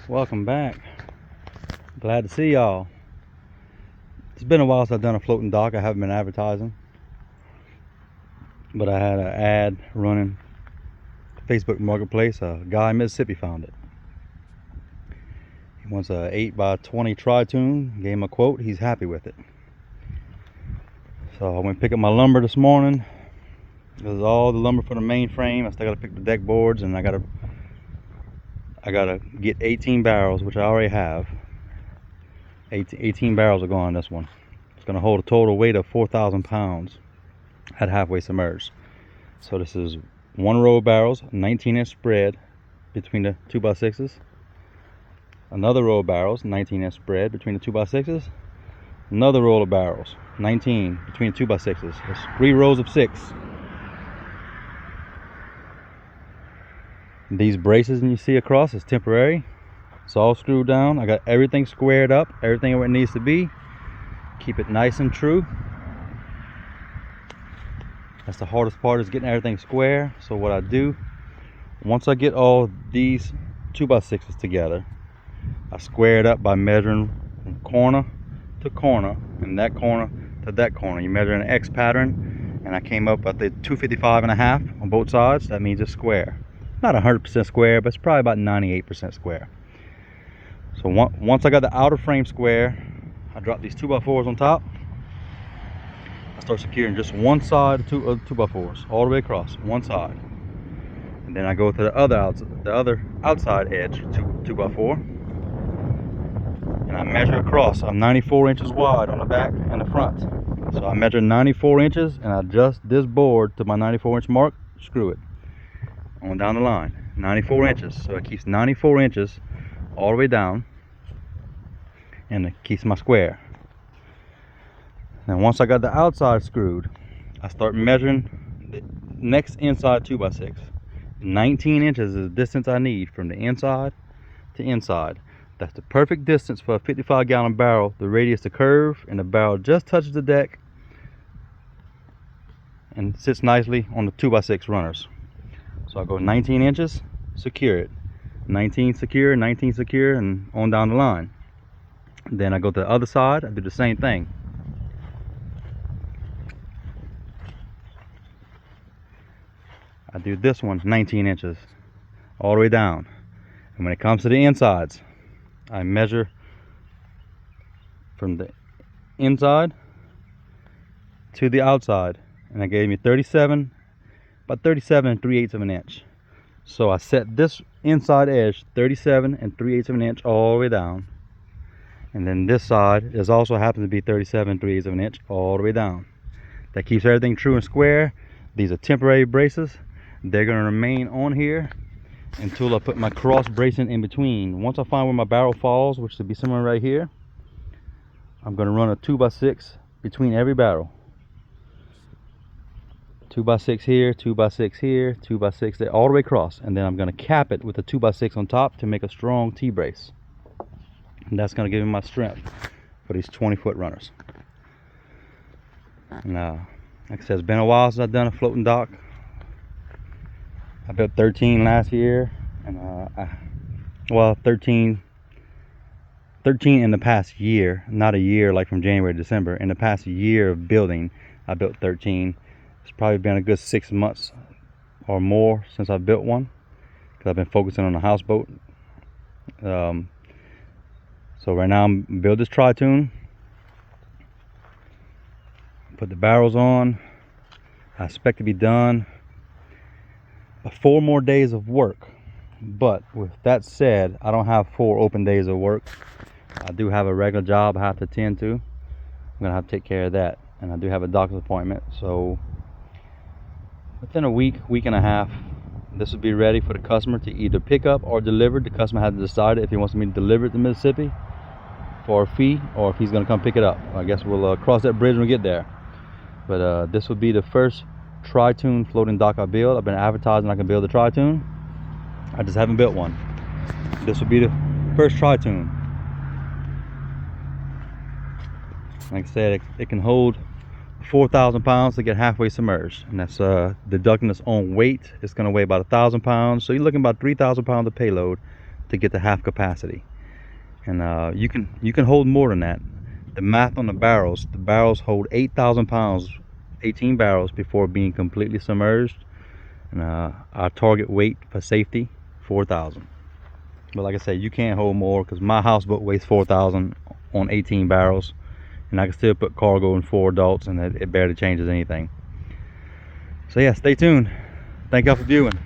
Welcome back. Glad to see y'all. It's been a while since I've done a floating dock. I haven't been advertising, but I had an ad running Facebook Marketplace. A guy in Mississippi found it. He wants a 8x20 tri-tune. Gave him a quote. He's happy with it. So I went to pick up my lumber this morning. This is all the lumber for the main frame. I still gotta pick the deck boards, and I gotta get 18 barrels, which I already have. 18 barrels are going on this one. It's gonna hold a total weight of 4,000 pounds at halfway submerged. So this is one row of barrels, 19-inch spread between the 2x6s. Another row of barrels, 19-inch spread between the 2x6s. Another row of barrels, 19 between the 2x6s. There's 3 rows of 6. These braces you see across is temporary. It's all screwed down. I got everything squared up, everything where it needs to be. Keep it nice and true. That's the hardest part, is getting everything square. So what I do, once I get all these 2x6s together, I square it up by measuring from corner to corner and that corner to that corner. You measure an X pattern, and I came up at the 255.5 on both sides. That means it's square. Not 100% square, but it's probably about 98% square. So once I got the outer frame square, I drop these 2x4s on top. I start securing just one side of the 2x4s all the way across one side, and then I go to the other outside edge 2x4, and I measure across. I'm 94 inches wide on the back and the front, so I measure 94 inches and I adjust this board to my 94-inch mark. Screw it on down the line, 94 inches. So it keeps 94 inches all the way down, and it keeps my square. Now once I got the outside screwed, I start measuring the next inside 2x6. 19 inches is the distance I need from the inside to inside. That's the perfect distance for a 55-gallon barrel. The radius to curve, and the barrel just touches the deck and sits nicely on the 2x6 runners. So I go 19 inches, secure it. 19 secure, 19 secure, and on down the line. Then I go to the other side, I do the same thing. I do this one 19 inches all the way down. And when it comes to the insides, I measure from the inside to the outside, and it gave me 37, about 37 3/8 of an inch. So I set this inside edge 37 3/8 of an inch all the way down, and then this side is also happens to be 37 3/8 of an inch all the way down. That keeps everything true and square. These are temporary braces. They're going to remain on here until I put my cross bracing in between. Once I find where my barrel falls, which should be somewhere right here, I'm going to run a 2x6 between every barrel. 2x6 here, 2x6 here, 2x6 there, all the way across. And then I'm going to cap it with a 2x6 on top to make a strong T-brace. And that's going to give me my strength for these 20-foot runners. Now, like I said, it's been a while since I've done a floating dock. I built 13 last year, and 13 in the past year, not a year like from January to December. In the past year of building, I built 13. It's probably been a good 6 months or more since I built one, because I've been focusing on the houseboat. So right now I'm building this tri-tune. Put the barrels on. I expect to be done 4 more days of work. But with that said, I don't have 4 open days of work. I do have a regular job I have to attend to. I'm gonna have to take care of that, and I do have a doctor's appointment. So within a week and a half, this will be ready for the customer to either pick up or deliver. The customer has to decide if he wants me to deliver it to Mississippi for a fee, or if he's gonna come pick it up. I guess we'll cross that bridge when we get there. But this will be the first tri-tune floating dock I build. I've been advertising I can build a tri-tune. I just haven't built one. This will be the first tri-tune. Like I said, it can hold 4,000 pounds to get halfway submerged, and that's deducting its own weight. It's going to weigh about 1,000 pounds, so you're looking about 3,000 pounds of payload to get to half capacity. And you can hold more than that. The math on the barrels hold 8,000 pounds, 18 barrels before being completely submerged. And our target weight for safety, 4,000. But like I said, you can't hold more, because my houseboat weighs 4,000 on 18 barrels, and I can still put cargo in 4 adults, and it barely changes anything. So yeah, stay tuned. Thank y'all for viewing.